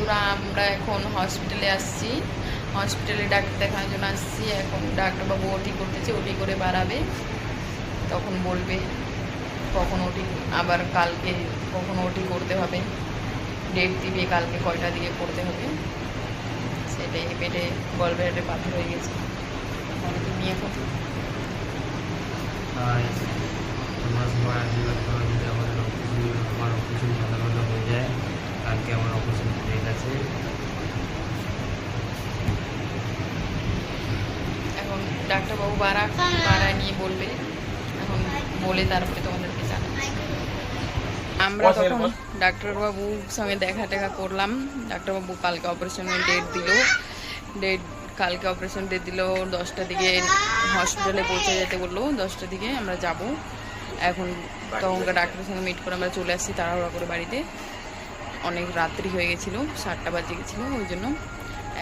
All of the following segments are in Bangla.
বন্ধুরা, আমরা এখন হসপিটালে আসছি। হসপিটালে ডাক্তার দেখানোর জন্য আসছি। এখন ডাক্তারবাবু ওটি করতেছে, ওটি করে বাড়াবে, তখন বলবে কখন ওটি, আবার কালকে কখন ওটি করতে হবে, ডেট দিবে কালকে কয়টা দিয়ে করতে হবে। সেটাই, পেটে গলব্লাডারে পাথর হয়ে গেছে। তুমি এখন তোমরা সবাই আশীর্বাদ করো যদি আমার অপারেশন ভালো ভালো হয়ে যায়। কালকে আমার অপারেশন ডেট আছে। এখন ডাক্তারবাবু বাড়া নিয়ে বলবে, এখন বলে তারপরে তোমাদেরকে জানাচ্ছি। আমরা তখন ডাক্তারবাবুর সঙ্গে দেখা টেখা করলাম। ডাক্তারবাবু কালকে অপারেশনের ডেট দিল। কালকে অপারেশন ডেট দিল 10টার দিকে হসপিটালে পৌঁছে যেতে বললো। 10টার দিকে আমরা যাব। এখন তখনকার ডাক্তারের সঙ্গে মিট করে আমরা চলে আসছি তাড়াহুড়া করে বাড়িতে। অনেক রাত্রি হয়ে গেছিলো, 7টা বাজে গেছিলো, ওই জন্য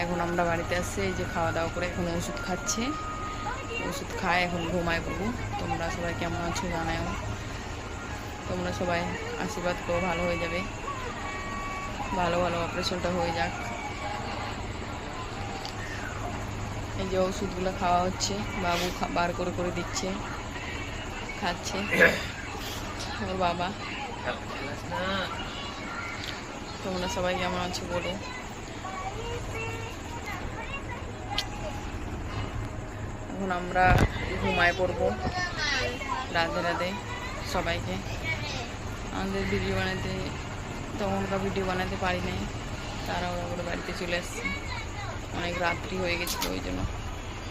এখন আমরা বাড়িতে আসছি। এই যে খাওয়া দাওয়া করে এখন ওষুধ খাচ্ছে, ওষুধ খায় এখন ঘুমায় পড়বো। তোমরা সবাই কেমন আছো জানাও, তোমরা সবাই আশীর্বাদ করো, ভালো হয়ে যাবে, ভালো ভালো অপারেশনটা হয়ে যাক। এই যে ওষুধগুলো খাওয়া হচ্ছে, বাবু বার করে করে দিচ্ছে, খাচ্ছে ওর বাবা। তোমরা সবাই কেমন আছো বলো। এখন আমরা ঘুমায় পড়বো। রাধে রাধে সবাইকে। আমাদের ভিডিও বানাতে, তখনকার ভিডিও বানাতে পারি নাই, তারা ওরা করে বাড়িতে চলে আসছি। অনেক রাত্রি হয়ে গেছিলো ওই জন্য।